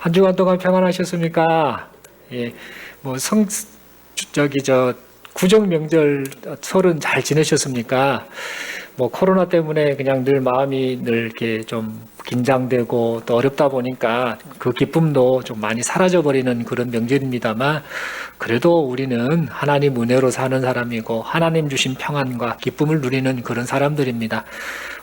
한 주간 동안 평안하셨습니까? 예, 뭐 구정 명절 설은 잘 지내셨습니까? 뭐 코로나 때문에 그냥 늘 마음이 늘 이렇게 좀 긴장되고 또 어렵다 보니까 그 기쁨도 좀 많이 사라져버리는 그런 명절입니다만, 그래도 우리는 하나님 은혜로 사는 사람이고 하나님 주신 평안과 기쁨을 누리는 그런 사람들입니다.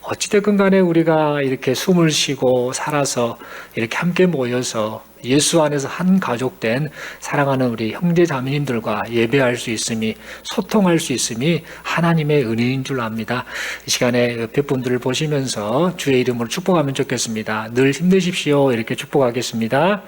어찌됐건 간에 우리가 이렇게 숨을 쉬고 살아서 이렇게 함께 모여서 예수 안에서 한 가족된 사랑하는 우리 형제 자매님들과 예배할 수 있음이, 소통할 수 있음이 하나님의 은혜인 줄 압니다. 이 시간에 옆에 분들을 보시면서 주의 이름으로 축복하면 좋겠습니다. 늘 힘내십시오. 이렇게 축복하겠습니다.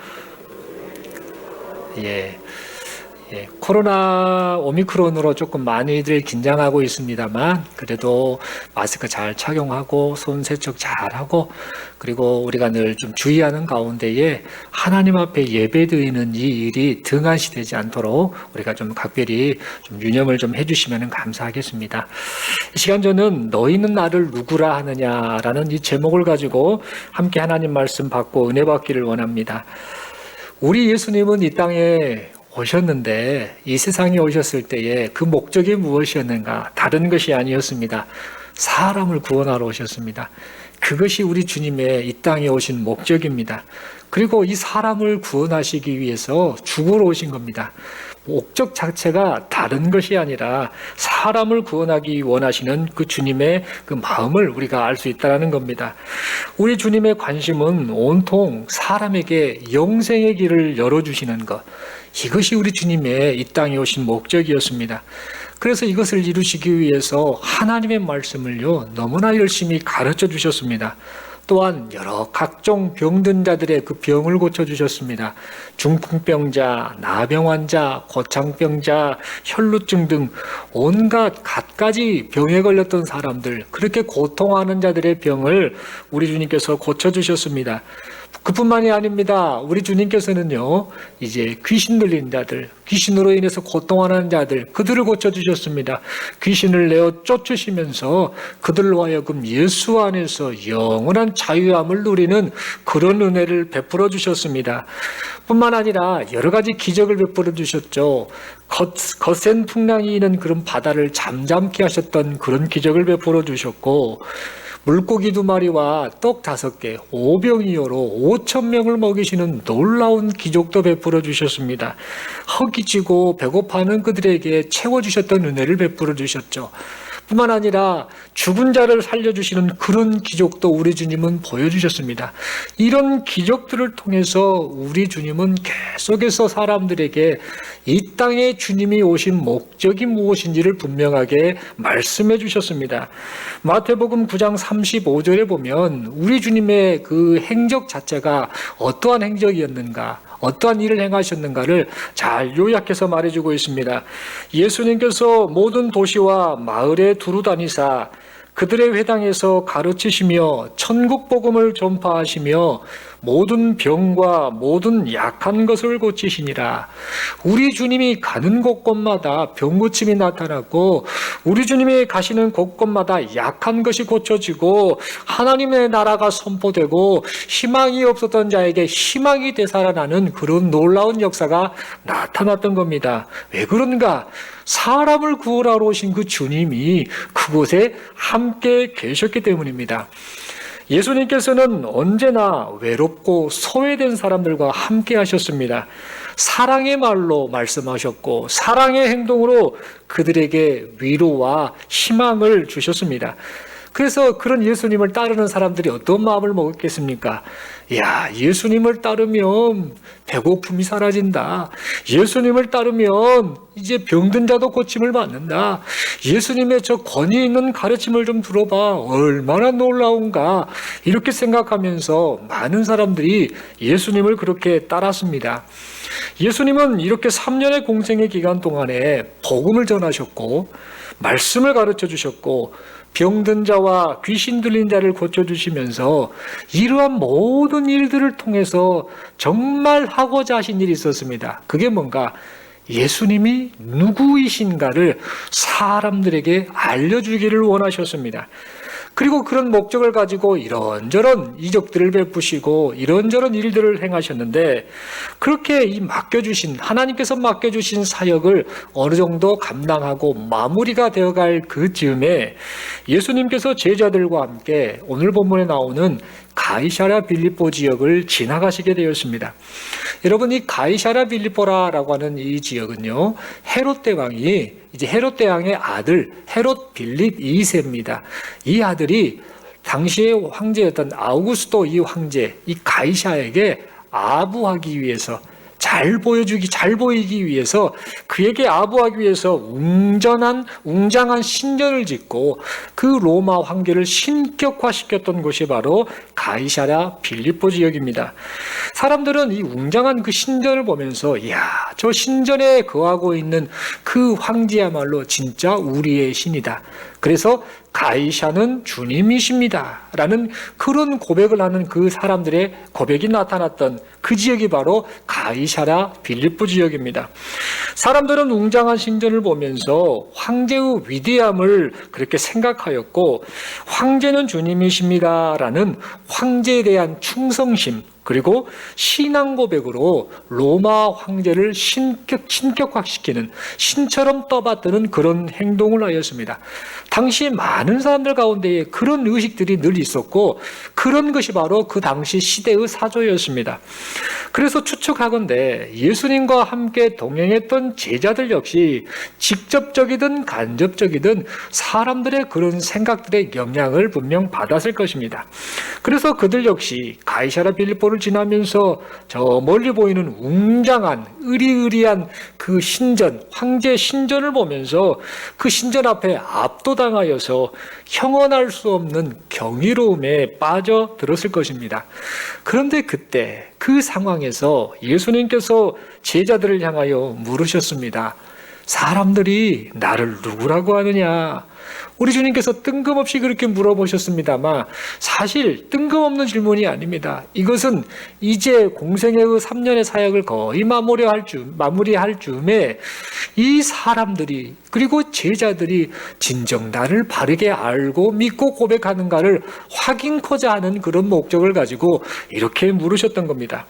코로나 오미크론으로 조금 많이들 긴장하고 있습니다만, 그래도 마스크 잘 착용하고 손 세척 잘 하고, 그리고 우리가 늘 좀 주의하는 가운데에 하나님 앞에 예배드리는 이 일이 등한시되지 않도록 우리가 좀 각별히 좀 유념을 좀 해주시면 감사하겠습니다. 이 시간 저는 너희는 나를 누구라 하느냐라는 이 제목을 가지고 함께 하나님 말씀 받고 은혜 받기를 원합니다. 우리 예수님은 이 땅에 오셨는데, 이 세상에 오셨을 때에 그 목적이 무엇이었는가? 다른 것이 아니었습니다. 사람을 구원하러 오셨습니다. 그것이 우리 주님의 이 땅에 오신 목적입니다. 그리고 이 사람을 구원하시기 위해서 죽으러 오신 겁니다. 목적 자체가 다른 것이 아니라 사람을 구원하기 원하시는 그 주님의 그 마음을 우리가 알 수 있다는 겁니다. 우리 주님의 관심은 온통 사람에게 영생의 길을 열어주시는 것, 이것이 우리 주님의 이 땅에 오신 목적이었습니다. 그래서 이것을 이루시기 위해서 하나님의 말씀을요 너무나 열심히 가르쳐 주셨습니다. 또한 여러 각종 병든 자들의 그 병을 고쳐주셨습니다. 중풍병자, 나병 환자, 고창병자, 혈루증 등 온갖 갖가지 병에 걸렸던 사람들, 그렇게 고통하는 자들의 병을 우리 주님께서 고쳐주셨습니다. 그뿐만이 아닙니다. 우리 주님께서는요, 이제 귀신 들린 자들, 귀신으로 인해서 고통하는 자들, 그들을 고쳐주셨습니다. 귀신을 내어 쫓으시면서 그들로 하여금 예수 안에서 영원한 자유함을 누리는 그런 은혜를 베풀어 주셨습니다. 뿐만 아니라 여러 가지 기적을 베풀어 주셨죠. 거센 풍랑이 있는 그런 바다를 잠잠케 하셨던 그런 기적을 베풀어 주셨고, 물고기 2마리와 떡 5개, 오병이어로 5,000명을 먹이시는 놀라운 기적도 베풀어 주셨습니다. 허기지고 배고파하는 그들에게 채워주셨던 은혜를 베풀어 주셨죠. 뿐만 아니라 죽은 자를 살려주시는 그런 기적도 우리 주님은 보여주셨습니다. 이런 기적들을 통해서 우리 주님은 계속해서 사람들에게 이 땅에 주님이 오신 목적이 무엇인지를 분명하게 말씀해 주셨습니다. 마태복음 9장 35절에 보면 우리 주님의 그 행적 자체가 어떠한 행적이었는가, 어떠한 일을 행하셨는가를 잘 요약해서 말해주고 있습니다. 예수님께서 모든 도시와 마을에 두루 다니사 그들의 회당에서 가르치시며 천국 복음을 전파하시며 모든 병과 모든 약한 것을 고치시니라. 우리 주님이 가는 곳곳마다 병 고침이 나타났고, 우리 주님이 가시는 곳곳마다 약한 것이 고쳐지고 하나님의 나라가 선포되고 희망이 없었던 자에게 희망이 되살아나는 그런 놀라운 역사가 나타났던 겁니다. 왜 그런가? 사람을 구원하러 오신 그 주님이 그곳에 함께 계셨기 때문입니다. 예수님께서는 언제나 외롭고 소외된 사람들과 함께 하셨습니다. 사랑의 말로 말씀하셨고 사랑의 행동으로 그들에게 위로와 희망을 주셨습니다. 그래서 그런 예수님을 따르는 사람들이 어떤 마음을 먹었겠습니까? 예수님을 따르면 배고픔이 사라진다. 예수님을 따르면 이제 병든 자도 고침을 받는다. 예수님의 저 권위 있는 가르침을 좀 들어봐. 얼마나 놀라운가. 이렇게 생각하면서 많은 사람들이 예수님을 그렇게 따랐습니다. 예수님은 이렇게 3년의 공생의 기간 동안에 복음을 전하셨고 말씀을 가르쳐 주셨고 병든 자와 귀신 들린 자를 고쳐주시면서 이러한 모든 일들을 통해서 정말 하고자 하신 일이 있었습니다. 그게 뭔가? 예수님이 누구이신가를 사람들에게 알려주기를 원하셨습니다. 그리고 그런 목적을 가지고 이런저런 이적들을 베푸시고 이런저런 일들을 행하셨는데, 그렇게 이 맡겨주신, 하나님께서 맡겨주신 사역을 어느 정도 감당하고 마무리가 되어갈 그 즈음에 예수님께서 제자들과 함께 오늘 본문에 나오는 가이사랴 빌립보 지역을 지나가시게 되었습니다. 여러분, 이 가이사랴 빌립보라고 하는 이 지역은요, 헤롯 대왕이, 이제 헤롯 대왕의 아들 헤롯 빌립 2세입니다. 이 아들이 당시의 황제였던 아우구스도 이 황제, 이 가이사에게 아부하기 위해서, 잘 보이기 위해서, 그에게 아부하기 위해서 웅장한 신전을 짓고 그 로마 황제를 신격화시켰던 곳이 바로 가이사랴 빌립보 지역입니다. 사람들은 이 웅장한 그 신전을 보면서, 이야, 저 신전에 거하고 있는 그 황제야말로 진짜 우리의 신이다. 그래서 가이사는 주님이십니다 라는 그런 고백을 하는 그 사람들의 고백이 나타났던 그 지역이 바로 가이사랴 빌립보 지역입니다. 사람들은 웅장한 신전을 보면서 황제의 위대함을 그렇게 생각하였고, 황제는 주님이십니다 라는 황제에 대한 충성심, 그리고 신앙 고백으로 로마 황제를 신격화시키는, 신처럼 떠받드는 그런 행동을 하였습니다. 당시 많은 사람들 가운데에 그런 의식들이 늘 있었고, 그런 것이 바로 그 당시 시대의 사조였습니다. 그래서 추측하건대 예수님과 함께 동행했던 제자들 역시 직접적이든 간접적이든 사람들의 그런 생각들의 영향을 분명 받았을 것입니다. 그래서 그들 역시 가이사랴 빌립보를 지나면서 저 멀리 보이는 웅장한 으리으리한 그 신전, 황제 신전을 보면서 그 신전 앞에 압도당하여서 형언할 수 없는 경이로움에 빠져들었을 것입니다. 그런데 그때 그 상황에서 예수님께서 제자들을 향하여 물으셨습니다. 사람들이 나를 누구라고 하느냐? 우리 주님께서 뜬금없이 그렇게 물어보셨습니다만 사실 뜬금없는 질문이 아닙니다. 이것은 이제 공생애의 3년의 사역을 거의 마무리할 즈음에 이 사람들이, 그리고 제자들이 진정 나를 바르게 알고 믿고 고백하는가를 확인코자 하는 그런 목적을 가지고 이렇게 물으셨던 겁니다.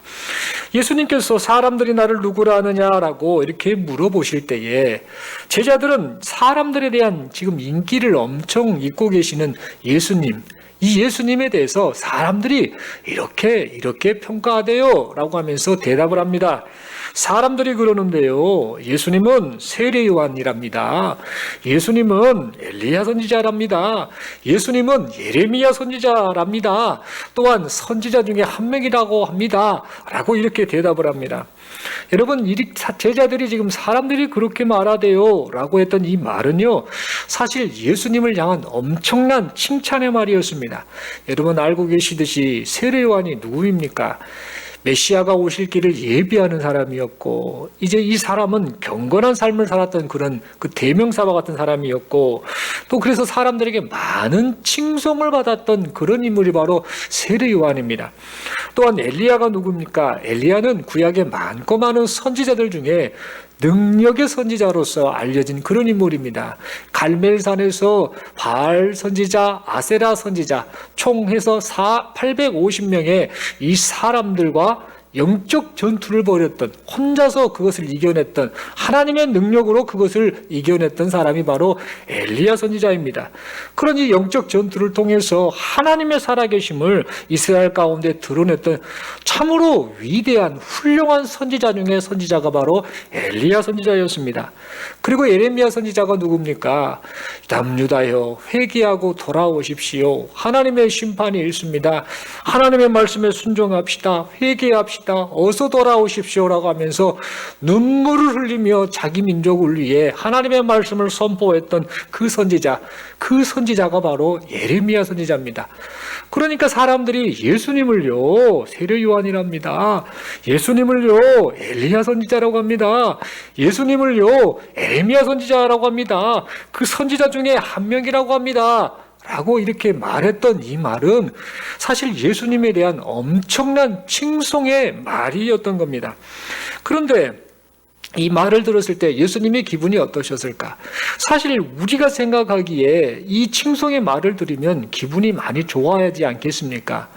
예수님께서 사람들이 나를 누구라 하느냐라고 이렇게 물어보실 때에 제자들은 사람들에 대한 지금 인기를 엄청 잊고 계시는 예수님, 이 예수님에 대해서 사람들이 이렇게 평가하대요 라고 하면서 대답을 합니다. 사람들이 그러는데요, 예수님은 세례 요한이랍니다. 예수님은 엘리야 선지자랍니다. 예수님은 예레미야 선지자랍니다. 또한 선지자 중에 한 명이라고 합니다 라고 이렇게 대답을 합니다. 여러분, 제자들이 지금 사람들이 그렇게 말하대요 라고 했던 이 말은요, 사실 예수님을 향한 엄청난 칭찬의 말이었습니다. 여러분 알고 계시듯이 세례 요한이 누구입니까? 메시아가 오실 길을 예비하는 사람이었고, 이제 이 사람은 경건한 삶을 살았던 그런 그 대명사와 같은 사람이었고, 또 그래서 사람들에게 많은 칭송을 받았던 그런 인물이 바로 세례 요한입니다. 또한 엘리야가 누굽니까? 엘리야는 구약의 많고 많은 선지자들 중에 능력의 선지자로서 알려진 그런 인물입니다. 갈멜산에서 바알 선지자, 아세라 선지자 총 해서 850명의 이 사람들과 영적 전투를 벌였던, 혼자서 그것을 이겨냈던, 하나님의 능력으로 그것을 이겨냈던 사람이 바로 엘리야 선지자입니다. 그런 이 영적 전투를 통해서 하나님의 살아계심을 이스라엘 가운데 드러냈던 참으로 위대한 훌륭한 선지자 중에 선지자가 바로 엘리야 선지자였습니다. 그리고 예레미야 선지자가 누굽니까? 남유다여 회개하고 돌아오십시오. 하나님의 심판이 있습니다. 하나님의 말씀에 순종합시다. 회개합시다. 어서 돌아오십시오라고 하면서 눈물을 흘리며 자기 민족을 위해 하나님의 말씀을 선포했던 그 선지자가 바로 예레미야 선지자입니다. 그러니까 사람들이 예수님을요, 세례 요한이랍니다. 예수님을요, 엘리야 선지자라고 합니다. 예수님을요, 에레미야 선지자라고 합니다. 그 선지자 중에 한 명이라고 합니다. 라고 이렇게 말했던 이 말은 사실 예수님에 대한 엄청난 칭송의 말이었던 겁니다. 그런데 이 말을 들었을 때 예수님의 기분이 어떠셨을까? 사실 우리가 생각하기에 이 칭송의 말을 들으면 기분이 많이 좋아야지 않겠습니까?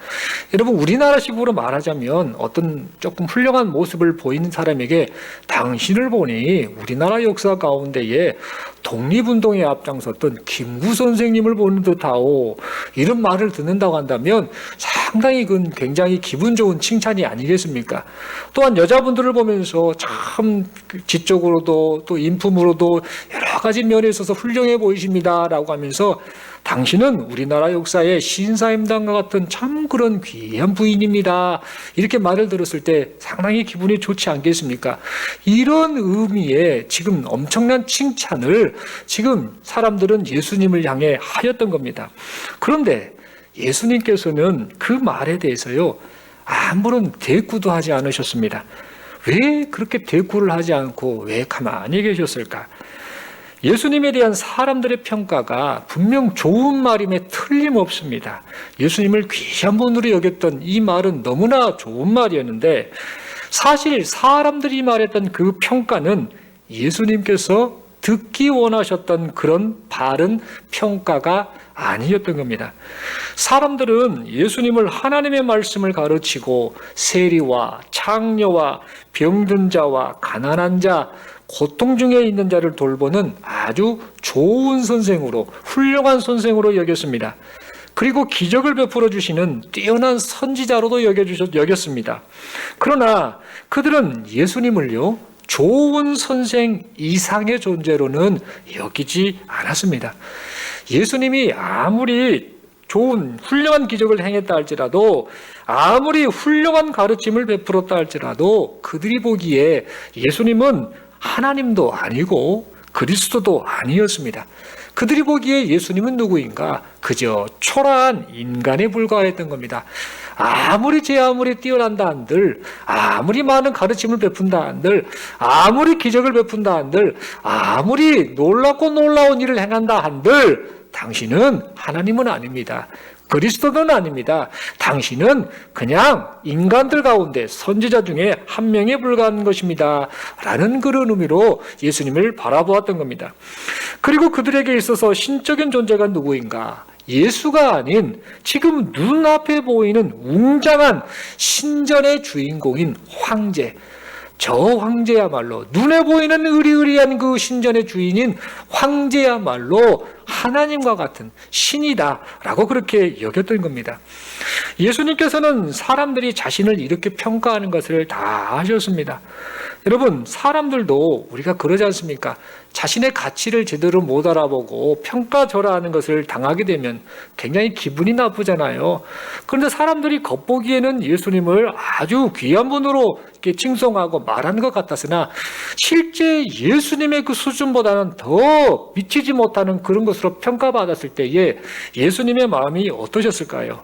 여러분, 우리나라식으로 말하자면 어떤 조금 훌륭한 모습을 보이는 사람에게 당신을 보니 우리나라 역사 가운데에 독립운동에 앞장섰던 김구 선생님을 보는 듯하오, 이런 말을 듣는다고 한다면 상당히 그건 굉장히 기분 좋은 칭찬이 아니겠습니까? 또한 여자분들을 보면서 참 지적으로도 또 인품으로도 여러 가지 면에 있어서 훌륭해 보이십니다라고 하면서 당신은 우리나라 역사의 신사임당과 같은 참 그런 귀한 부인입니다, 이렇게 말을 들었을 때 상당히 기분이 좋지 않겠습니까? 이런 의미의 지금 엄청난 칭찬을 지금 사람들은 예수님을 향해 하였던 겁니다. 그런데 예수님께서는 그 말에 대해서요, 아무런 대꾸도 하지 않으셨습니다. 왜 그렇게 대꾸를 하지 않고 왜 가만히 계셨을까? 예수님에 대한 사람들의 평가가 분명 좋은 말임에 틀림없습니다. 예수님을 귀한 분으로 여겼던 이 말은 너무나 좋은 말이었는데, 사실 사람들이 말했던 그 평가는 예수님께서 듣기 원하셨던 그런 바른 평가가 아니었던 겁니다. 사람들은 예수님을 하나님의 말씀을 가르치고 세리와 창녀와 병든 자와 가난한 자, 고통 중에 있는 자를 돌보는 아주 좋은 선생으로, 훌륭한 선생으로 여겼습니다. 그리고 기적을 베풀어 주시는 뛰어난 선지자로도 여겼습니다. 그러나 그들은 예수님을요, 좋은 선생 이상의 존재로는 여기지 않았습니다. 예수님이 아무리 좋은 훌륭한 기적을 행했다 할지라도, 아무리 훌륭한 가르침을 베풀었다 할지라도 그들이 보기에 예수님은 하나님도 아니고 그리스도도 아니었습니다. 그들이 보기에 예수님은 누구인가? 그저 초라한 인간에 불과했던 겁니다. 아무리 뛰어난다 한들, 아무리 많은 가르침을 베푼다 한들, 아무리 기적을 베푼다 한들, 아무리 놀랍고 놀라운 일을 행한다 한들, 당신은 하나님은 아닙니다. 그리스도는 아닙니다. 당신은 그냥 인간들 가운데 선지자 중에 한 명에 불과한 것입니다, 라는 그런 의미로 예수님을 바라보았던 겁니다. 그리고 그들에게 있어서 신적인 존재가 누구인가? 예수가 아닌 지금 눈앞에 보이는 웅장한 신전의 주인공인 황제, 저 황제야말로, 눈에 보이는 의리의리한 그 신전의 주인인 황제야말로 하나님과 같은 신이다라고 그렇게 여겼던 겁니다. 예수님께서는 사람들이 자신을 이렇게 평가하는 것을 다 아셨습니다. 여러분, 사람들도 우리가 그러지 않습니까? 자신의 가치를 제대로 못 알아보고 평가절하하는 것을 당하게 되면 굉장히 기분이 나쁘잖아요. 그런데 사람들이 겉보기에는 예수님을 아주 귀한 분으로 이렇게 칭송하고 말하는 것 같았으나 실제 예수님의 그 수준보다는 더 미치지 못하는 그런 것으로 평가받았을 때에 예수님의 마음이 어떠셨을까요?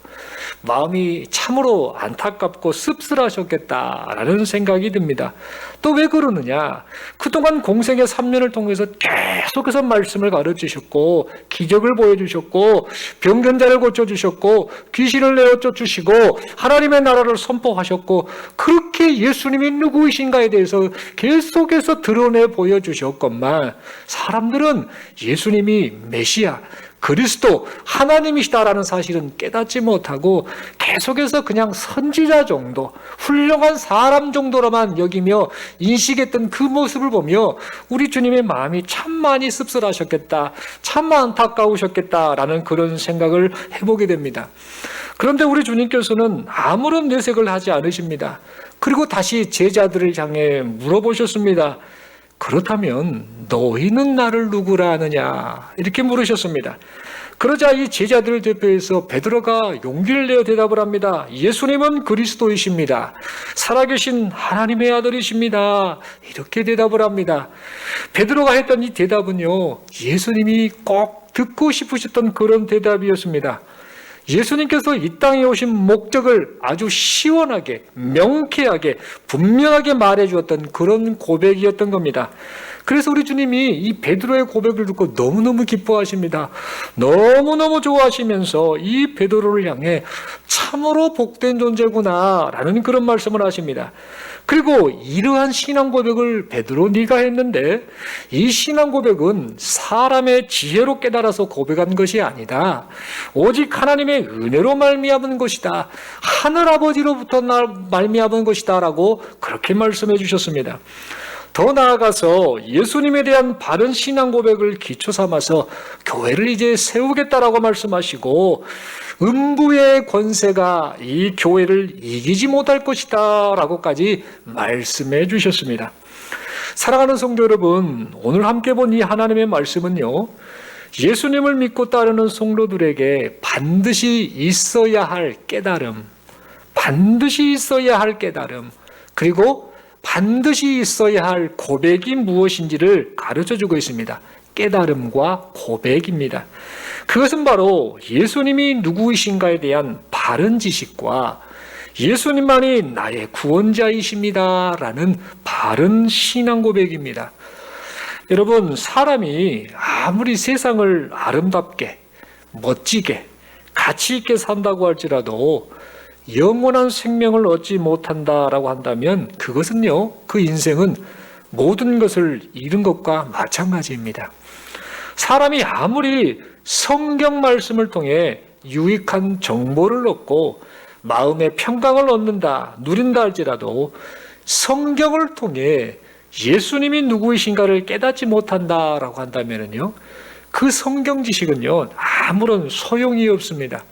마음이 참으로 안타깝고 씁쓸하셨겠다라는 생각이 듭니다. 또 왜 그러느냐? 그동안 공생의 3년을 통해서 계속해서 말씀을 가르치셨고 기적을 보여주셨고 병든 자를 고쳐주셨고 귀신을 내어 쫓으시고 하나님의 나라를 선포하셨고, 그렇게 예수님이 누구이신가에 대해서 계속해서 드러내 보여주셨건만 사람들은 예수님이 메시아, 그리스도, 하나님이시다라는 사실은 깨닫지 못하고 계속해서 그냥 선지자 정도, 훌륭한 사람 정도로만 여기며 인식했던 그 모습을 보며 우리 주님의 마음이 참 많이 씁쓸하셨겠다, 참 안타까우셨겠다라는 그런 생각을 해보게 됩니다. 그런데 우리 주님께서는 아무런 내색을 하지 않으십니다. 그리고 다시 제자들을 향해 물어보셨습니다. 그렇다면 너희는 나를 누구라 하느냐? 이렇게 물으셨습니다. 그러자 이 제자들을 대표해서 베드로가 용기를 내어 대답을 합니다. 예수님은 그리스도이십니다. 살아계신 하나님의 아들이십니다. 이렇게 대답을 합니다. 베드로가 했던 이 대답은요, 예수님이 꼭 듣고 싶으셨던 그런 대답이었습니다. 예수님께서 이 땅에 오신 목적을 아주 시원하게, 명쾌하게, 분명하게 말해 주었던 그런 고백이었던 겁니다. 그래서 우리 주님이 이 베드로의 고백을 듣고 너무너무 기뻐하십니다. 너무너무 좋아하시면서 이 베드로를 향해 참으로 복된 존재구나 라는 그런 말씀을 하십니다. 그리고 이러한 신앙 고백을 베드로 네가 했는데 이 신앙 고백은 사람의 지혜로 깨달아서 고백한 것이 아니다. 오직 하나님의 은혜로 말미암은 것이다. 하늘아버지로부터 말미암은 것이다 라고 그렇게 말씀해 주셨습니다. 더 나아가서 예수님에 대한 바른 신앙 고백을 기초 삼아서 교회를 이제 세우겠다라고 말씀하시고 음부의 권세가 이 교회를 이기지 못할 것이다 라고까지 말씀해 주셨습니다. 사랑하는 성도 여러분, 오늘 함께 본 이 하나님의 말씀은요, 예수님을 믿고 따르는 성도들에게 반드시 있어야 할 깨달음, 반드시 있어야 할 깨달음, 그리고 반드시 있어야 할 고백이 무엇인지를 가르쳐주고 있습니다. 깨달음과 고백입니다. 그것은 바로 예수님이 누구이신가에 대한 바른 지식과 예수님만이 나의 구원자이십니다 라는 바른 신앙 고백입니다. 여러분, 사람이 아무리 세상을 아름답게, 멋지게, 가치 있게 산다고 할지라도 영원한 생명을 얻지 못한다라고 한다면 그것은요, 그 인생은 모든 것을 잃은 것과 마찬가지입니다. 사람이 아무리 성경 말씀을 통해 유익한 정보를 얻고 마음의 평강을 얻는다, 누린다 할지라도 성경을 통해 예수님이 누구이신가를 깨닫지 못한다라고 한다면요, 그 성경 지식은요, 아무런 소용이 없습니다.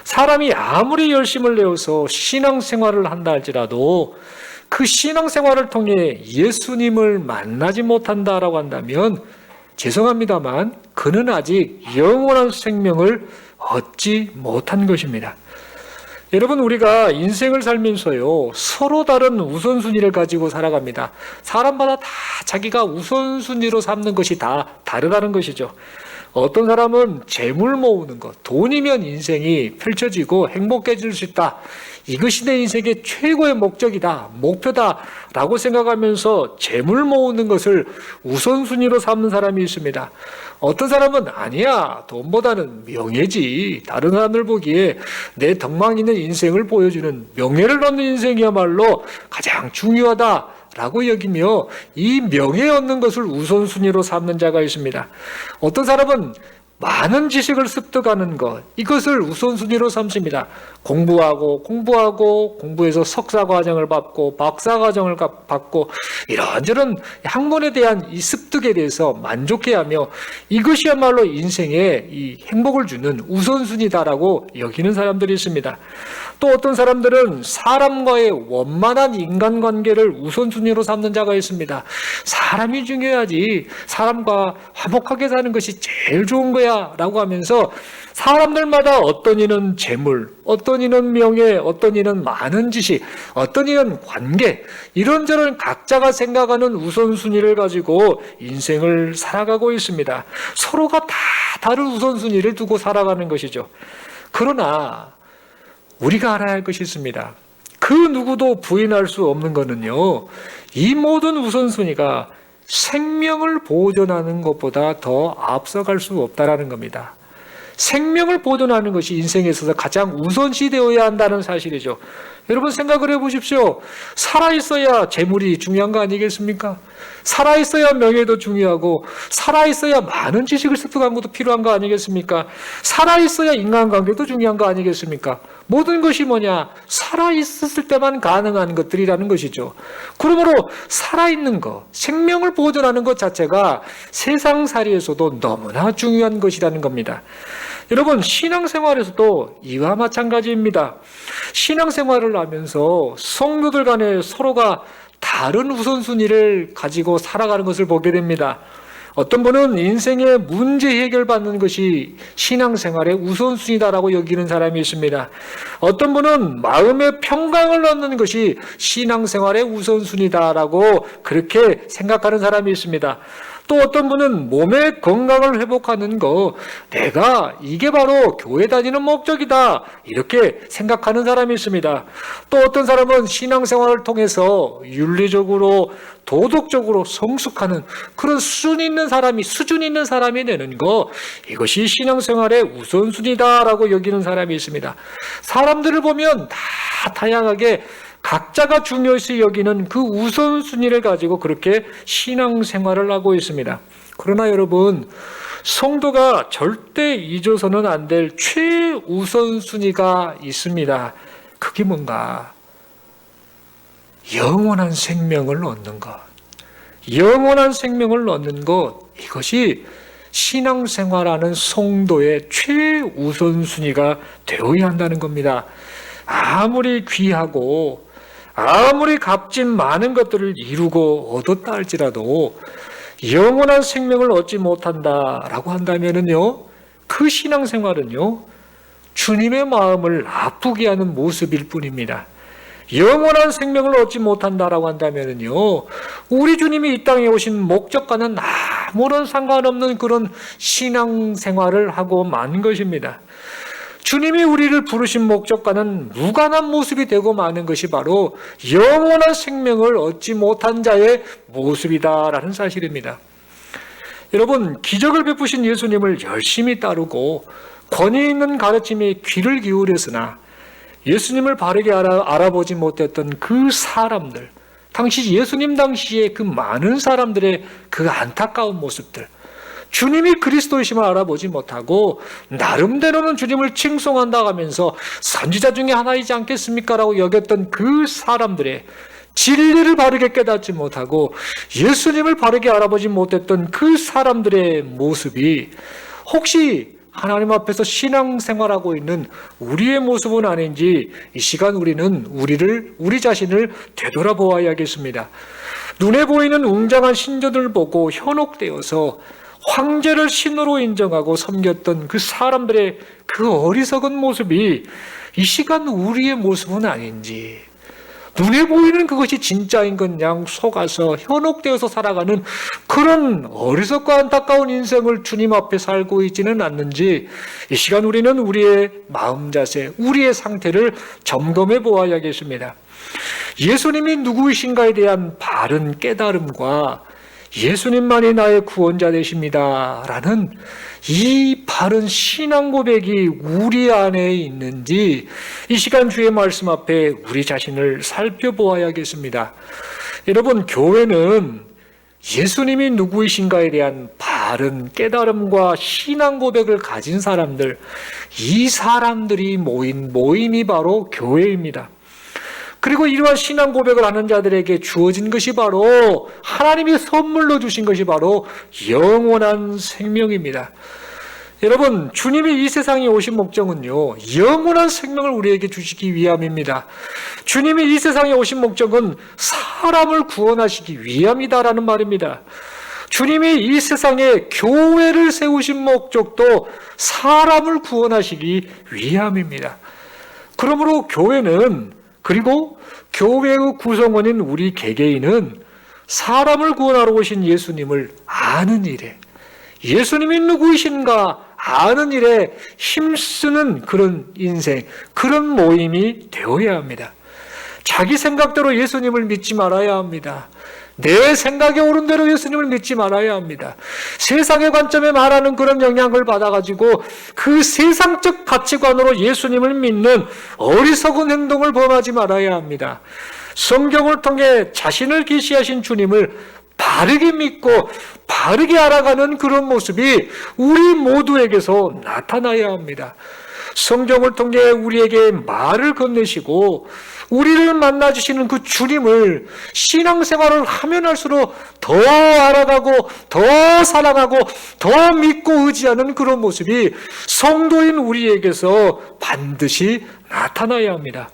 사람이 아무리 열심을 내어서 신앙생활을 한다 할지라도 그 신앙생활을 통해 예수님을 만나지 못한다라고 한다면 죄송합니다만 그는 아직 영원한 생명을 얻지 못한 것입니다. 여러분, 우리가 인생을 살면서요, 서로 다른 우선순위를 가지고 살아갑니다. 사람마다 다 자기가 우선순위로 삼는 것이 다 다르다는 것이죠. 어떤 사람은 재물 모으는 것, 돈이면 인생이 펼쳐지고 행복해질 수 있다. 이것이 내 인생의 최고의 목적이다, 목표다 라고 생각하면서 재물 모으는 것을 우선순위로 삼는 사람이 있습니다. 어떤 사람은 아니야, 돈보다는 명예지. 다른 사람들 보기에 내 덕망 있는 인생을 보여주는 명예를 얻는 인생이야말로 가장 중요하다 라고 여기며 이 명예 얻는 것을 우선순위로 삼는 자가 있습니다. 어떤 사람은 많은 지식을 습득하는 것, 이것을 우선순위로 삼습니다. 공부해서 석사과정을 받고 박사과정을 받고 이런저런 학문에 대한 이 습득에 대해서 만족해하며 이것이야말로 인생에 이 행복을 주는 우선순위다라고 여기는 사람들이 있습니다. 또 어떤 사람들은 사람과의 원만한 인간관계를 우선순위로 삼는 자가 있습니다. 사람이 중요하지, 사람과 화목하게 사는 것이 제일 좋은 거야 라고 하면서 사람들마다 어떤 이는 재물, 어떤 이는 명예, 어떤 이는 많은 지식, 어떤 이는 관계, 이런저런 각자가 생각하는 우선순위를 가지고 인생을 살아가고 있습니다. 서로가 다 다른 우선순위를 두고 살아가는 것이죠. 그러나 우리가 알아야 할 것이 있습니다. 그 누구도 부인할 수 없는 것은요, 이 모든 우선순위가 생명을 보존하는 것보다 더 앞서갈 수 없다라는 겁니다. 생명을 보존하는 것이 인생에 있어서 가장 우선시 되어야 한다는 사실이죠. 여러분 생각을 해보십시오. 살아있어야 재물이 중요한 거 아니겠습니까? 살아있어야 명예도 중요하고 살아있어야 많은 지식을 습득한 것도 필요한 거 아니겠습니까? 살아있어야 인간관계도 중요한 거 아니겠습니까? 모든 것이 뭐냐? 살아있었을 때만 가능한 것들이라는 것이죠. 그러므로 살아있는 것, 생명을 보존하는 것 자체가 세상살이에서도 너무나 중요한 것이라는 겁니다. 여러분, 신앙생활에서도 이와 마찬가지입니다. 신앙생활을 하면서 성도들 간에 서로가 다른 우선순위를 가지고 살아가는 것을 보게 됩니다. 어떤 분은 인생의 문제 해결받는 것이 신앙생활의 우선순위다라고 여기는 사람이 있습니다. 어떤 분은 마음의 평강을 얻는 것이 신앙생활의 우선순위다라고 그렇게 생각하는 사람이 있습니다. 또 어떤 분은 몸의 건강을 회복하는 거, 내가 이게 바로 교회 다니는 목적이다, 이렇게 생각하는 사람이 있습니다. 또 어떤 사람은 신앙생활을 통해서 윤리적으로 도덕적으로 성숙하는 그런 수준 있는 사람이 되는 거, 이것이 신앙생활의 우선순위다라고 여기는 사람이 있습니다. 사람들을 보면 다 다양하게 각자가 중요시 여기는 그 우선순위를 가지고 그렇게 신앙생활을 하고 있습니다. 그러나 여러분, 성도가 절대 잊어서는 안 될 최우선순위가 있습니다. 그게 뭔가? 영원한 생명을 얻는 것. 영원한 생명을 얻는 것, 이것이 신앙생활하는 성도의 최우선순위가 되어야 한다는 겁니다. 아무리 귀하고 아무리 값진 많은 것들을 이루고 얻었다 할지라도 영원한 생명을 얻지 못한다라고 한다면은요, 그 신앙생활은요, 주님의 마음을 아프게 하는 모습일 뿐입니다. 영원한 생명을 얻지 못한다라고 한다면은요, 우리 주님이 이 땅에 오신 목적과는 아무런 상관없는 그런 신앙생활을 하고 만 것입니다. 주님이 우리를 부르신 목적과는 무관한 모습이 되고 마는 것이 바로 영원한 생명을 얻지 못한 자의 모습이다라는 사실입니다. 여러분, 기적을 베푸신 예수님을 열심히 따르고 권위 있는 가르침에 귀를 기울였으나 예수님을 바르게 알아보지 못했던 그 사람들, 예수님 당시에 그 많은 사람들의 그 안타까운 모습들, 주님이 그리스도이심을 알아보지 못하고 나름대로는 주님을 칭송한다 하면서 선지자 중에 하나이지 않겠습니까? 라고 여겼던 그 사람들의 진리를 바르게 깨닫지 못하고 예수님을 바르게 알아보지 못했던 그 사람들의 모습이 혹시 하나님 앞에서 신앙생활하고 있는 우리의 모습은 아닌지 이 시간 우리는 우리 자신을 되돌아보아야겠습니다. 눈에 보이는 웅장한 신전을 보고 현혹되어서 황제를 신으로 인정하고 섬겼던 그 사람들의 그 어리석은 모습이 이 시간 우리의 모습은 아닌지, 눈에 보이는 그것이 진짜인 것 양 속아서 현혹되어서 살아가는 그런 어리석고 안타까운 인생을 주님 앞에 살고 있지는 않는지 이 시간 우리는 우리의 마음 자세, 우리의 상태를 점검해 보아야겠습니다. 예수님이 누구이신가에 대한 바른 깨달음과 예수님만이 나의 구원자 되십니다 라는 이 바른 신앙 고백이 우리 안에 있는지 이 시간 주의 말씀 앞에 우리 자신을 살펴보아야겠습니다. 여러분, 교회는 예수님이 누구이신가에 대한 바른 깨달음과 신앙 고백을 가진 사람들, 이 사람들이 모인 모임이 바로 교회입니다. 그리고 이러한 신앙 고백을 하는 자들에게 주어진 것이 바로 하나님이 선물로 주신 것이 바로 영원한 생명입니다. 여러분, 주님이 이 세상에 오신 목적은요, 영원한 생명을 우리에게 주시기 위함입니다. 주님이 이 세상에 오신 목적은 사람을 구원하시기 위함이다라는 말입니다. 주님이 이 세상에 교회를 세우신 목적도 사람을 구원하시기 위함입니다. 그러므로 교회는, 그리고 교회의 구성원인 우리 개개인은 사람을 구원하러 오신 예수님을 아는 일에, 예수님이 누구이신가 아는 일에 힘쓰는 그런 인생, 그런 모임이 되어야 합니다. 자기 생각대로 예수님을 믿지 말아야 합니다. 내 생각에 옳은 대로 예수님을 믿지 말아야 합니다. 세상의 관점에 말하는 그런 영향을 받아가지고 그 세상적 가치관으로 예수님을 믿는 어리석은 행동을 범하지 말아야 합니다. 성경을 통해 자신을 계시하신 주님을 바르게 믿고 바르게 알아가는 그런 모습이 우리 모두에게서 나타나야 합니다. 성경을 통해 우리에게 말을 건네시고 우리를 만나주시는 그 주님을 신앙생활을 하면 할수록 더 알아가고 더 사랑하고 더 믿고 의지하는 그런 모습이 성도인 우리에게서 반드시 나타나야 합니다.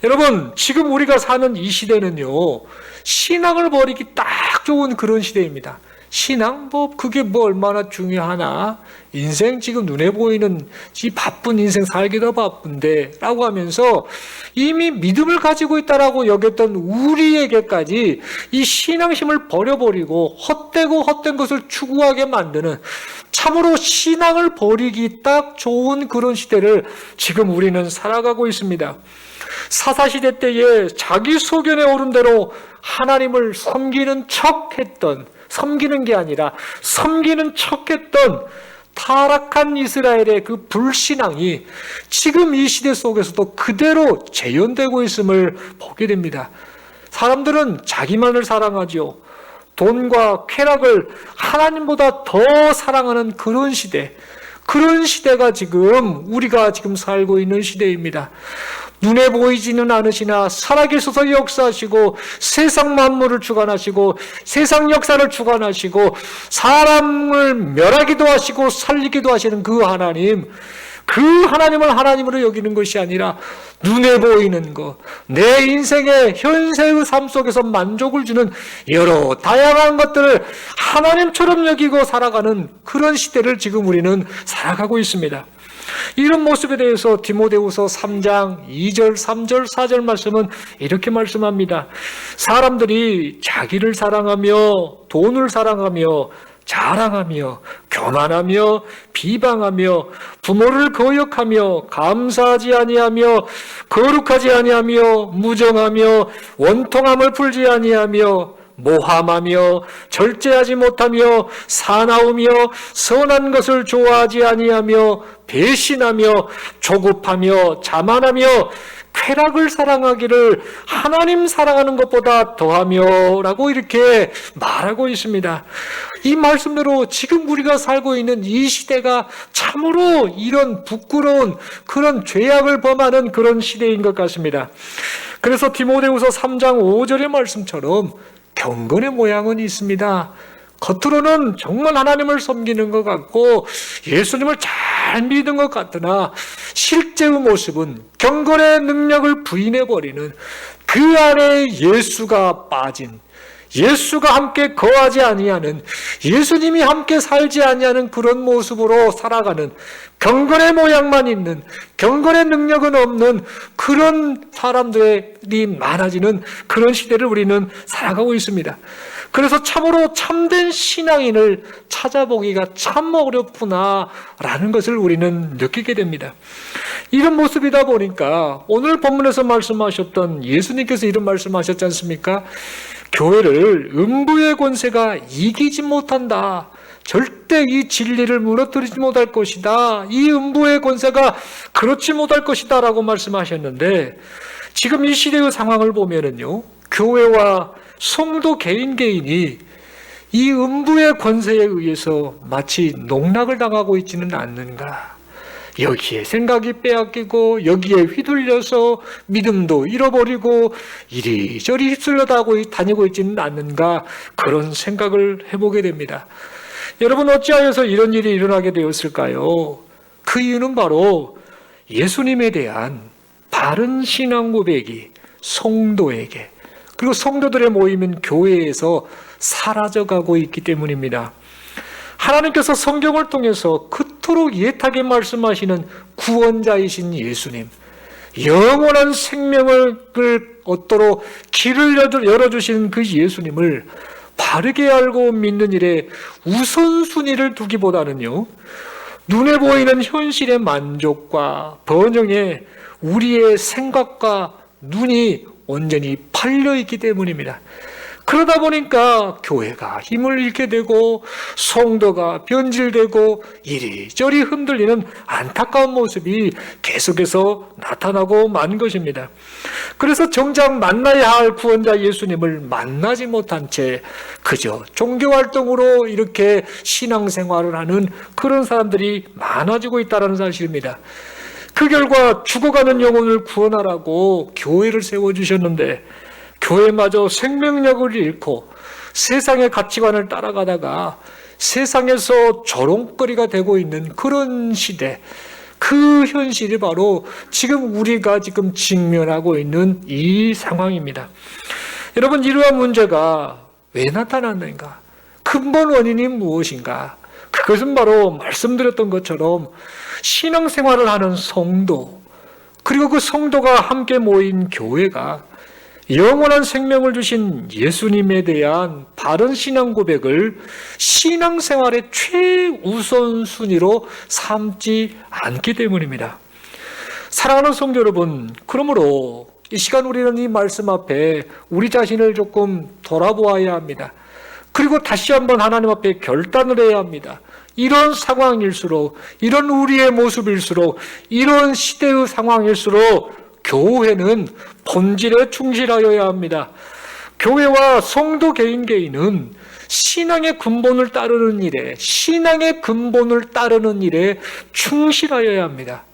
여러분, 지금 우리가 사는 이 시대는요, 신앙을 버리기 딱 좋은 그런 시대입니다. 신앙 그게 얼마나 중요하나? 인생 지금 눈에 보이는 이 바쁜 인생 살기도 바쁜데 라고 하면서 이미 믿음을 가지고 있다라고 여겼던 우리에게까지 이 신앙심을 버려버리고 헛된 것을 추구하게 만드는, 참으로 신앙을 버리기 딱 좋은 그런 시대를 지금 우리는 살아가고 있습니다. 사사시대 때에 자기 소견에 오른 대로 하나님을 섬기는 게 아니라 섬기는 척했던 타락한 이스라엘의 그 불신앙이 지금 이 시대 속에서도 그대로 재현되고 있음을 보게 됩니다. 사람들은 자기만을 사랑하죠. 돈과 쾌락을 하나님보다 더 사랑하는 그런 시대가 지금 우리가 지금 살고 있는 시대입니다. 눈에 보이지는 않으시나 살아계셔서 역사하시고 세상 만물을 주관하시고 세상 역사를 주관하시고 사람을 멸하기도 하시고 살리기도 하시는 그 하나님을 하나님으로 여기는 것이 아니라 눈에 보이는 것, 내 인생의 현세의 삶 속에서 만족을 주는 여러 다양한 것들을 하나님처럼 여기고 살아가는 그런 시대를 지금 우리는 살아가고 있습니다. 이런 모습에 대해서 디모데후서 3장 2절, 3절, 4절 말씀은 이렇게 말씀합니다. 사람들이 자기를 사랑하며 돈을 사랑하며 자랑하며 교만하며 비방하며 부모를 거역하며 감사하지 아니하며 거룩하지 아니하며 무정하며 원통함을 풀지 아니하며 모함하며 절제하지 못하며 사나우며 선한 것을 좋아하지 아니하며 배신하며 조급하며 자만하며 쾌락을 사랑하기를 하나님 사랑하는 것보다 더하며 라고 이렇게 말하고 있습니다. 이 말씀대로 지금 우리가 살고 있는 이 시대가 참으로 이런 부끄러운 그런 죄악을 범하는 그런 시대인 것 같습니다. 그래서 디모데후서 3장 5절의 말씀처럼 경건의 모양은 있습니다. 겉으로는 정말 하나님을 섬기는 것 같고 예수님을 잘 믿는 것 같으나 실제의 모습은 경건의 능력을 부인해버리는, 그 안에 예수가 빠진, 예수가 함께 거하지 아니하는, 예수님이 함께 살지 아니하는 그런 모습으로 살아가는, 경건의 모양만 있는, 경건의 능력은 없는 그런 사람들이 많아지는 그런 시대를 우리는 살아가고 있습니다. 그래서 참으로 참된 신앙인을 찾아보기가 참 어렵구나라는 것을 우리는 느끼게 됩니다. 이런 모습이다 보니까 오늘 본문에서 말씀하셨던 예수님께서 이런 말씀하셨지 않습니까? 교회를 음부의 권세가 이기지 못한다. 절대 이 진리를 무너뜨리지 못할 것이다. 이 음부의 권세가 그렇지 못할 것이다 라고 말씀하셨는데, 지금 이 시대의 상황을 보면은요, 교회와 성도 개인이 이 음부의 권세에 의해서 마치 농락을 당하고 있지는 않는가. 여기에 생각이 빼앗기고 여기에 휘둘려서 믿음도 잃어버리고 이리저리 휩쓸려 다니고 있지는 않는가, 그런 생각을 해보게 됩니다. 여러분, 어찌하여서 이런 일이 일어나게 되었을까요? 그 이유는 바로 예수님에 대한 바른 신앙 고백이 성도에게, 그리고 성도들의 모임인 교회에서 사라져가고 있기 때문입니다. 하나님께서 성경을 통해서 그토록 예타게 말씀하시는 구원자이신 예수님, 영원한 생명을 얻도록 길을 열어주시는 그 예수님을 바르게 알고 믿는 일에 우선순위를 두기보다는요, 눈에 보이는 현실의 만족과 번영에 우리의 생각과 눈이 온전히 팔려있기 때문입니다. 그러다 보니까 교회가 힘을 잃게 되고 성도가 변질되고 이리저리 흔들리는 안타까운 모습이 계속해서 나타나고 만 것입니다. 그래서 정작 만나야 할 구원자 예수님을 만나지 못한 채 그저 종교활동으로 이렇게 신앙생활을 하는 그런 사람들이 많아지고 있다는 사실입니다. 그 결과 죽어가는 영혼을 구원하라고 교회를 세워주셨는데 교회마저 생명력을 잃고 세상의 가치관을 따라가다가 세상에서 조롱거리가 되고 있는 그런 시대, 그 현실이 바로 지금 우리가 지금 직면하고 있는 이 상황입니다. 여러분, 이러한 문제가 왜 나타났는가? 그 근본 원인이 무엇인가? 그것은 바로 말씀드렸던 것처럼 신앙생활을 하는 성도, 그리고 그 성도가 함께 모인 교회가 영원한 생명을 주신 예수님에 대한 바른 신앙 고백을 신앙생활의 최우선순위로 삼지 않기 때문입니다. 사랑하는 성도 여러분, 그러므로 이 시간 우리는 이 말씀 앞에 우리 자신을 조금 돌아보아야 합니다. 그리고 다시 한번 하나님 앞에 결단을 해야 합니다. 이런 상황일수록, 이런 우리의 모습일수록, 이런 시대의 상황일수록 교회는 본질에 충실하여야 합니다. 교회와 성도 개인은 신앙의 근본을 따르는 일에 충실하여야 합니다.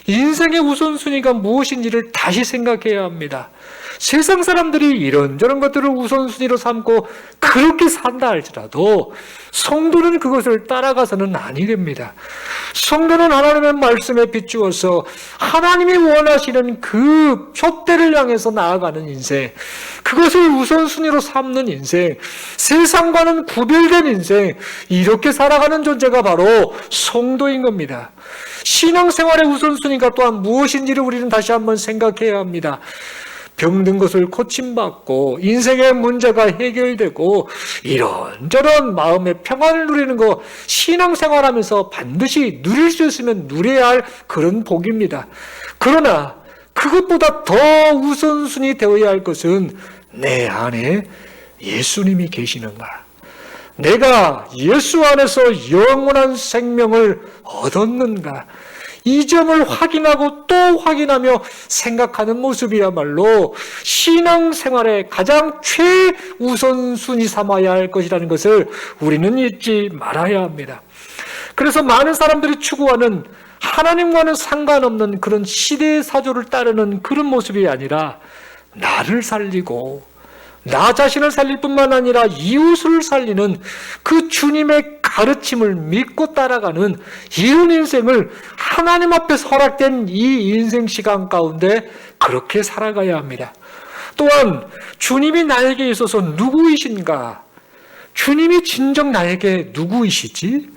인생의 우선순위가 무엇인지를 다시 생각해야 합니다. 세상 사람들이 이런저런 것들을 우선순위로 삼고 그렇게 산다 할지라도 성도는 그것을 따라가서는 아니 됩니다. 성도는 하나님의 말씀에 비추어서 하나님이 원하시는 그 표대를 향해서 나아가는 인생, 그것을 우선순위로 삼는 인생, 세상과는 구별된 인생, 이렇게 살아가는 존재가 바로 성도인 겁니다. 신앙생활의 우선순위가 또한 무엇인지를 우리는 다시 한번 생각해야 합니다. 병든 것을 고침받고 인생의 문제가 해결되고 이런저런 마음의 평안을 누리는 거 신앙생활하면서 반드시 누릴 수 있으면 누려야 할 그런 복입니다. 그러나 그것보다 더 우선순위 되어야 할 것은 내 안에 예수님이 계시는가? 내가 예수 안에서 영원한 생명을 얻었는가? 이 점을 확인하고 또 확인하며 생각하는 모습이야말로 신앙생활의 가장 최우선순위 삼아야 할 것이라는 것을 우리는 잊지 말아야 합니다. 그래서 많은 사람들이 추구하는 하나님과는 상관없는 그런 시대의 사조를 따르는 그런 모습이 아니라 나를 살리고 나 자신을 살릴 뿐만 아니라 이웃을 살리는 그 주님의 가르침을 믿고 따라가는 이런 인생을 하나님 앞에서 허락된 이 인생 시간 가운데 그렇게 살아가야 합니다. 또한 주님이 나에게 있어서 누구이신가? 주님이 진정 나에게 누구이시지?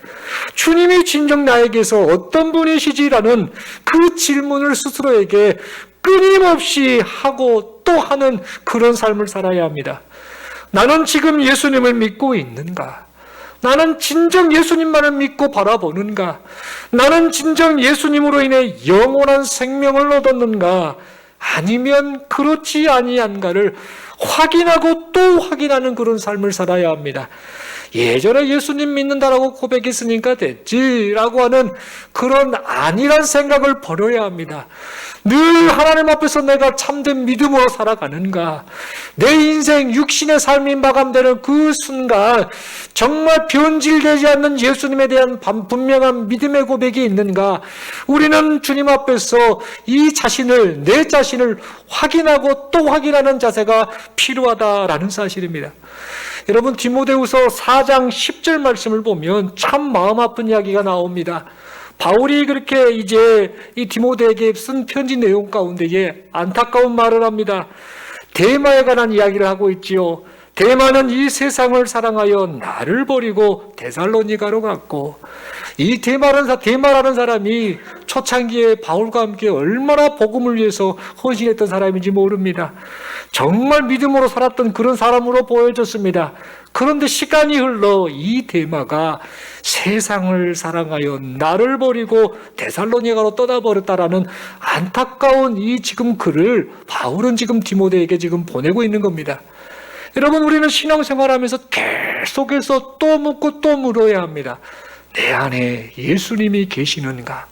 주님이 진정 나에게서 어떤 분이시지라는 그 질문을 스스로에게 끊임없이 하고 또 하는 그런 삶을 살아야 합니다. 나는 지금 예수님을 믿고 있는가? 나는 진정 예수님만을 믿고 바라보는가? 나는 진정 예수님으로 인해 영원한 생명을 얻었는가? 아니면 그렇지 아니한가를 확인하고 또 확인하는 그런 삶을 살아야 합니다. 예전에 예수님 믿는다라고 고백했으니까 됐지라고 하는 그런 아니란 생각을 버려야 합니다. 늘 하나님 앞에서 내가 참된 믿음으로 살아가는가? 내 인생 육신의 삶이 마감되는 그 순간 정말 변질되지 않는 예수님에 대한 분명한 믿음의 고백이 있는가? 우리는 주님 앞에서 내 자신을 확인하고 또 확인하는 자세가 필요하다라는 사실입니다. 여러분, 디모데후서 4장 10절 말씀을 보면 참 마음 아픈 이야기가 나옵니다. 바울이 그렇게 이제 이 디모데에게 쓴 편지 내용 가운데에 안타까운 말을 합니다. 데마에 관한 이야기를 하고 있지요. 데마는 이 세상을 사랑하여 나를 버리고 데살로니가로 갔고, 이 데마라는 사람이 초창기에 바울과 함께 얼마나 복음을 위해서 헌신했던 사람인지 모릅니다. 정말 믿음으로 살았던 그런 사람으로 보여졌습니다. 그런데 시간이 흘러 이 데마가 세상을 사랑하여 나를 버리고 데살로니가로 떠나버렸다라는 안타까운 이 지금 글을 바울은 지금 디모데에게 지금 보내고 있는 겁니다. 여러분, 우리는 신앙생활하면서 계속해서 또 묻고 또 물어야 합니다. 내 안에 예수님이 계시는가?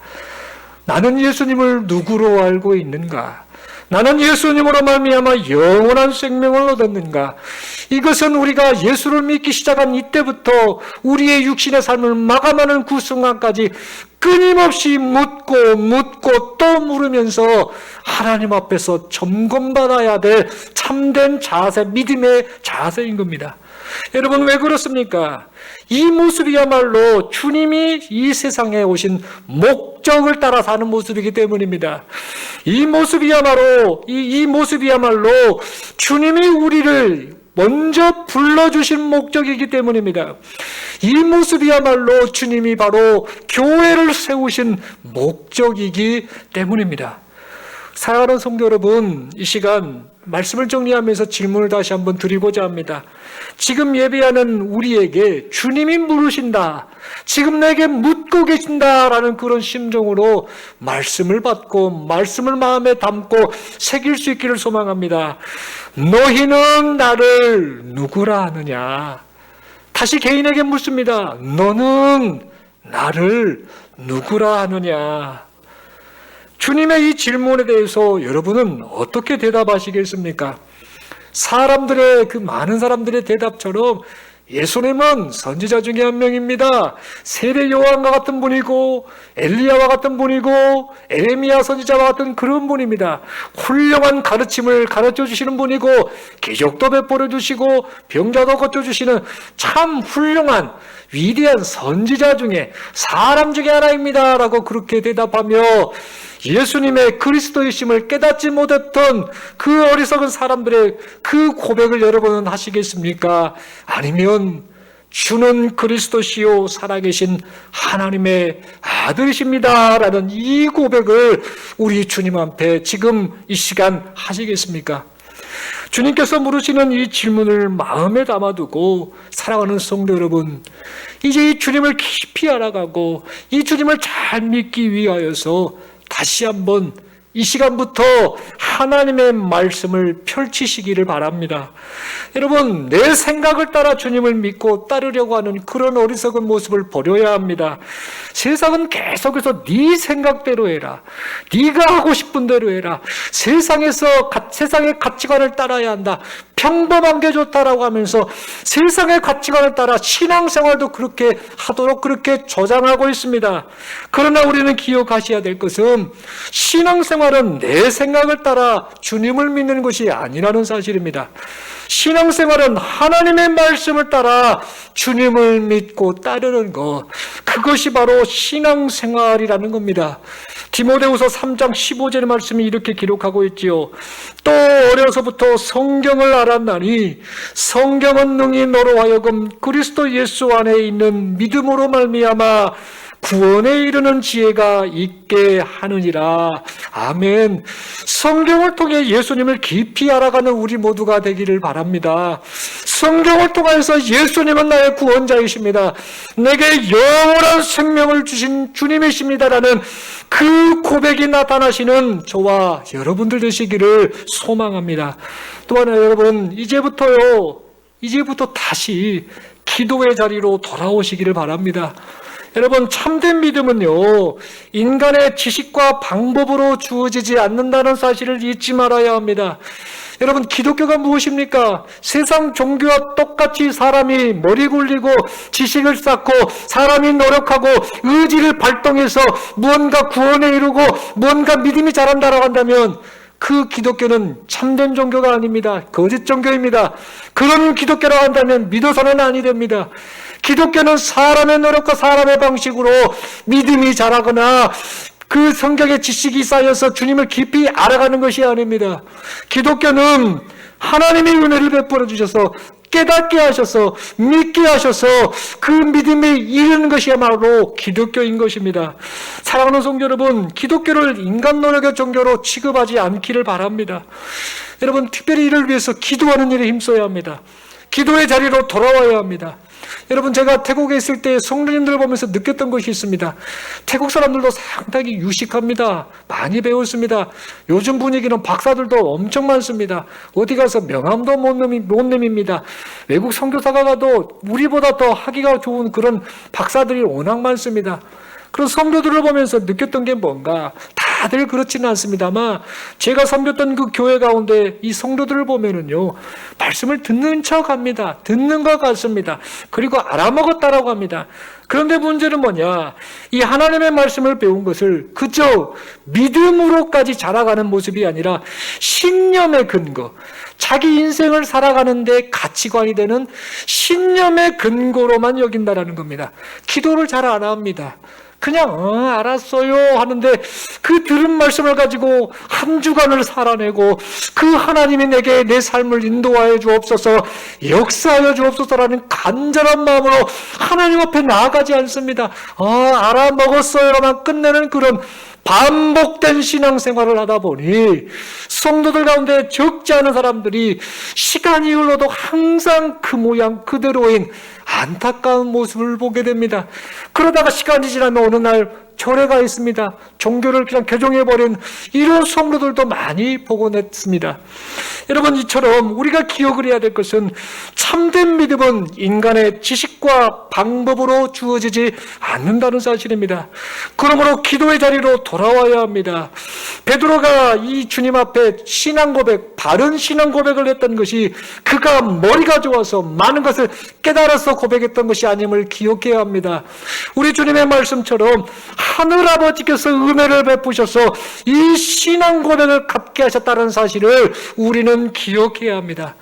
나는 예수님을 누구로 알고 있는가? 나는 예수님으로 말미암아 영원한 생명을 얻었는가? 이것은 우리가 예수를 믿기 시작한 이때부터 우리의 육신의 삶을 마감하는 그 순간까지 끊임없이 묻고 또 물으면서 하나님 앞에서 점검받아야 될 참된 자세, 믿음의 자세인 겁니다. 여러분, 왜 그렇습니까? 이 모습이야말로 주님이 이 세상에 오신 목적을 따라 사는 모습이기 때문입니다. 이 모습이야말로 주님이 우리를 먼저 불러주신 목적이기 때문입니다. 이 모습이야말로 주님이 바로 교회를 세우신 목적이기 때문입니다. 사랑하는 성도 여러분, 이 시간 말씀을 정리하면서 질문을 다시 한번 드리고자 합니다. 지금 예배하는 우리에게 주님이 물으신다, 지금 내게 묻고 계신다라는 그런 심정으로 말씀을 받고 말씀을 마음에 담고 새길 수 있기를 소망합니다. 너희는 나를 누구라 하느냐? 다시 개인에게 묻습니다. 너는 나를 누구라 하느냐? 주님의 이 질문에 대해서 여러분은 어떻게 대답하시겠습니까? 사람들의, 그 많은 사람들의 대답처럼 예수님은 선지자 중에 한 명입니다. 세례 요한과 같은 분이고 엘리야와 같은 분이고 에레미야 선지자와 같은 그런 분입니다. 훌륭한 가르침을 가르쳐 주시는 분이고 기적도 베풀어 주시고 병자도 고쳐 주시는 참 훌륭한 위대한 선지자 중에 사람 중에 하나입니다 라고 그렇게 대답하며 예수님의 그리스도이심을 깨닫지 못했던 그 어리석은 사람들의 그 고백을 여러분은 하시겠습니까? 아니면 주는 그리스도시요 살아계신 하나님의 아들이십니다 라는 이 고백을 우리 주님 앞에 지금 이 시간 하시겠습니까? 주님께서 물으시는 이 질문을 마음에 담아두고 사랑하는 성도 여러분, 이제 이 주님을 깊이 알아가고 이 주님을 잘 믿기 위하여서 다시 한번 이 시간부터 하나님의 말씀을 펼치시기를 바랍니다. 여러분, 내 생각을 따라 주님을 믿고 따르려고 하는 그런 어리석은 모습을 버려야 합니다. 세상은 계속해서 네 생각대로 해라, 네가 하고 싶은 대로 해라, 세상의 가치관을 따라야 한다, 평범한 게 좋다라고 하면서 세상의 가치관을 따라 신앙생활도 그렇게 하도록 그렇게 조장하고 있습니다. 그러나 우리는 기억하셔야 될 것은 신앙생활은 내 생각을 따라 주님을 믿는 것이 아니라는 사실입니다. 신앙생활은 하나님의 말씀을 따라 주님을 믿고 따르는 것, 그것이 바로 신앙생활이라는 겁니다. 디모데후서 3장 15절의 말씀이 이렇게 기록하고 있지요. 또 어려서부터 성경을 알았나니 성경은 능히 너로 하여금 그리스도 예수 안에 있는 믿음으로 말미암아 구원에 이르는 지혜가 있게 하느니라. 아멘. 성경을 통해 예수님을 깊이 알아가는 우리 모두가 되기를 바랍니다. 성경을 통해서 예수님은 나의 구원자이십니다, 내게 영원한 생명을 주신 주님이십니다라는 그 고백이 나타나시는 저와 여러분들 되시기를 소망합니다. 또 하나, 여러분, 이제부터 다시 기도의 자리로 돌아오시기를 바랍니다. 여러분, 참된 믿음은요, 인간의 지식과 방법으로 주어지지 않는다는 사실을 잊지 말아야 합니다. 여러분, 기독교가 무엇입니까? 세상 종교와 똑같이 사람이 머리 굴리고 지식을 쌓고 사람이 노력하고 의지를 발동해서 무언가 구원에 이르고 무언가 믿음이 자란다라고 한다면 그 기독교는 참된 종교가 아닙니다. 거짓 종교입니다. 그런 기독교라고 한다면 믿어서는 아니 됩니다. 기독교는 사람의 노력과 사람의 방식으로 믿음이 자라거나 그 성경의 지식이 쌓여서 주님을 깊이 알아가는 것이 아닙니다. 기독교는 하나님이 은혜를 베풀어 주셔서 깨닫게 하셔서 믿게 하셔서 그 믿음에 이르는 것이야말로 기독교인 것입니다. 사랑하는 성도 여러분, 기독교를 인간 노력의 종교로 취급하지 않기를 바랍니다. 여러분, 특별히 이를 위해서 기도하는 일에 힘써야 합니다. 기도의 자리로 돌아와야 합니다. 여러분, 제가 태국에 있을 때 성도님들을 보면서 느꼈던 것이 있습니다. 태국 사람들도 상당히 유식합니다. 많이 배웠습니다. 요즘 분위기는 박사들도 엄청 많습니다. 어디 가서 명함도 못 내밉니다. 외국 선교사가 가도 우리보다 더 하기가 좋은 그런 박사들이 워낙 많습니다. 그런 성도들을 보면서 느꼈던 게 뭔가, 다들 그렇지는 않습니다만 제가 섬겼던 그 교회 가운데 이 성도들을 보면은요, 말씀을 듣는 척 합니다. 듣는 것 같습니다. 그리고 알아먹었다라고 합니다. 그런데 문제는 뭐냐, 이 하나님의 말씀을 배운 것을 그저 믿음으로까지 자라가는 모습이 아니라 신념의 근거, 자기 인생을 살아가는데 가치관이 되는 신념의 근거로만 여긴다라는 겁니다. 기도를 잘 안 합니다. 그냥 알았어요 하는데 그 들은 말씀을 가지고 한 주간을 살아내고 그 하나님이 내게 내 삶을 인도하여 주옵소서, 역사하여 주옵소서라는 간절한 마음으로 하나님 앞에 나아가지 않습니다. 알아먹었어요로만 끝내는 그런 반복된 신앙생활을 하다 보니 성도들 가운데 적지 않은 사람들이 시간이 흘러도 항상 그 모양 그대로인 안타까운 모습을 보게 됩니다. 그러다가 시간이 지나면 어느 날 절에가 있습니다. 종교를 그냥 개종해버린 이런 성도들도 많이 보곤 했습니다. 여러분, 이처럼 우리가 기억을 해야 될 것은 참된 믿음은 인간의 지식과 방법으로 주어지지 않는다는 사실입니다. 그러므로 기도의 자리로 돌아와야 합니다. 베드로가 이 주님 앞에 신앙 고백, 바른 신앙 고백을 했던 것이 그가 머리가 좋아서 많은 것을 깨달아서 고백했던 것이 아님을 기억해야 합니다. 우리 주님의 말씀처럼 하늘아버지께서 은혜를 베푸셔서 이 신앙 고백을 갖게 하셨다는 사실을 우리는 기억해야 합니다.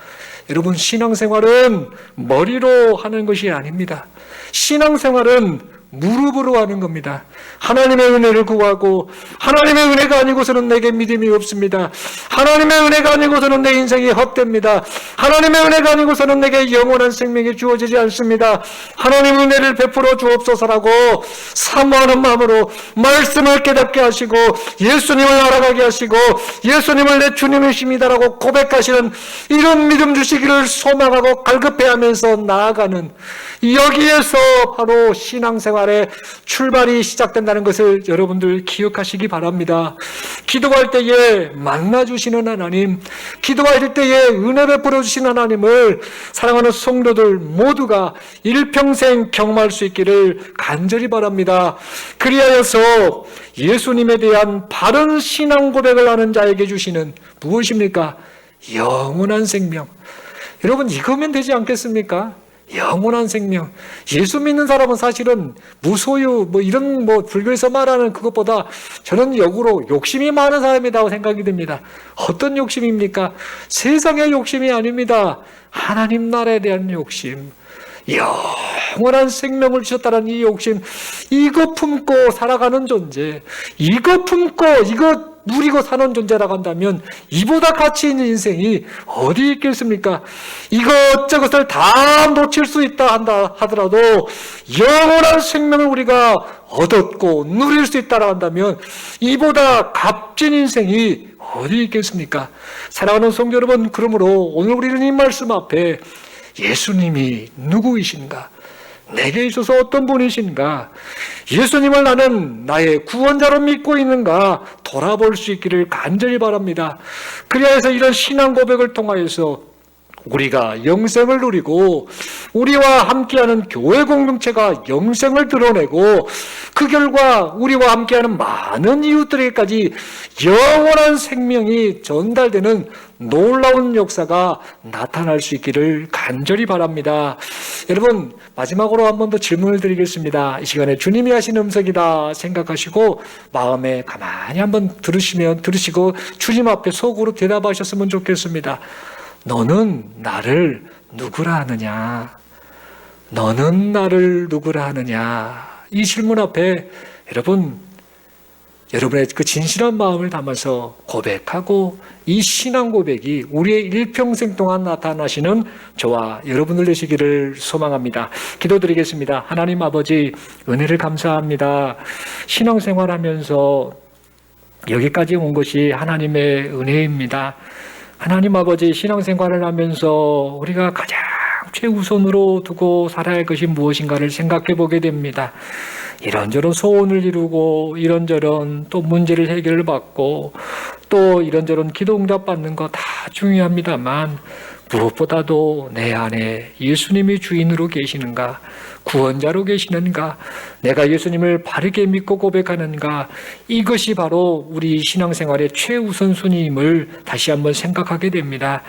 여러분, 신앙생활은 머리로 하는 것이 아닙니다. 신앙생활은 무릎으로 하는 겁니다. 하나님의 은혜를 구하고, 하나님의 은혜가 아니고서는 내게 믿음이 없습니다. 하나님의 은혜가 아니고서는 내 인생이 헛됩니다. 하나님의 은혜가 아니고서는 내게 영원한 생명이 주어지지 않습니다. 하나님의 은혜를 베풀어 주옵소서라고 사모하는 마음으로 말씀을 깨닫게 하시고 예수님을 알아가게 하시고 예수님을 내 주님이십니다라고 고백하시는 이런 믿음 주시기를 소망하고 갈급해하면서 나아가는, 여기에서 바로 신앙생활의 출발이 시작된다는 것을 여러분들 기억하시기 바랍니다. 기도할 때에 만나주시는 하나님, 기도할 때에 은혜 베풀어 주시는 하나님을 사랑하는 성도들 모두가 일평생 경험할 수 있기를 간절히 바랍니다. 그리하여서 예수님에 대한 바른 신앙 고백을 하는 자에게 주시는 무엇입니까? 영원한 생명. 여러분, 이거면 되지 않겠습니까? 영원한 생명. 예수 믿는 사람은 사실은 무소유 이런 불교에서 말하는 그것보다 저는 역으로 욕심이 많은 사람이라고 생각이 듭니다. 어떤 욕심입니까? 세상의 욕심이 아닙니다. 하나님 나라에 대한 욕심, 영원한 생명을 주셨다는 이 욕심, 이거 품고 살아가는 존재, 이거 품고 이거 누리고 사는 존재라고 한다면 이보다 가치 있는 인생이 어디 있겠습니까? 이것저것을 다 놓칠 수 있다 한다 하더라도 영원한 생명을 우리가 얻었고 누릴 수 있다라고 한다면 이보다 값진 인생이 어디 있겠습니까? 사랑하는 성도 여러분, 그러므로 오늘 우리는 이 말씀 앞에 예수님이 누구이신가? 내게 있어서 어떤 분이신가? 예수님을 나는 나의 구원자로 믿고 있는가? 돌아볼 수 있기를 간절히 바랍니다. 그리하여서 이런 신앙 고백을 통하여서 우리가 영생을 누리고 우리와 함께하는 교회 공동체가 영생을 드러내고 그 결과 우리와 함께하는 많은 이웃들에게까지 영원한 생명이 전달되는 놀라운 역사가 나타날 수 있기를 간절히 바랍니다. 여러분, 마지막으로 한 번 더 질문을 드리겠습니다. 이 시간에 주님이 하신 음성이다 생각하시고 마음에 가만히 한번 들으시고 주님 앞에 속으로 대답하셨으면 좋겠습니다. 너는 나를 누구라 하느냐? 너는 나를 누구라 하느냐? 이 질문 앞에 여러분의 그 진실한 마음을 담아서 고백하고 이 신앙 고백이 우리의 일평생 동안 나타나시는 저와 여러분들 되시기를 소망합니다. 기도드리겠습니다. 하나님 아버지, 은혜를 감사합니다. 신앙생활하면서 여기까지 온 것이 하나님의 은혜입니다. 하나님 아버지, 신앙생활을 하면서 우리가 가장 최우선으로 두고 살아야 할 것이 무엇인가를 생각해 보게 됩니다. 이런저런 소원을 이루고 이런저런 또 문제를 해결을 받고 또 이런저런 기도 응답 받는 거 다 중요합니다만 무엇보다도 내 안에 예수님이 주인으로 계시는가, 구원자로 계시는가, 내가 예수님을 바르게 믿고 고백하는가, 이것이 바로 우리 신앙생활의 최우선순위임을 다시 한번 생각하게 됩니다.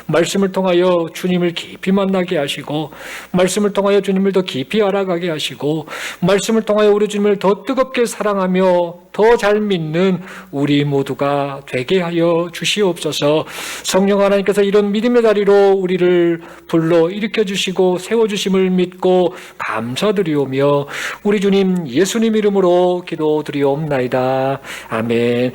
말씀을 통하여 주님을 깊이 만나게 하시고, 말씀을 통하여 주님을 더 깊이 알아가게 하시고, 말씀을 통하여 우리 주님을 더 뜨겁게 사랑하며 더 잘 믿는 우리 모두가 되게 하여 주시옵소서. 성령 하나님께서 이런 믿음의 자리로 이름으로 우리를 불러 일으켜 주시고 세워 주심을 믿고 감사드리오며 우리 주님 예수님 이름으로 기도드리옵나이다. 아멘.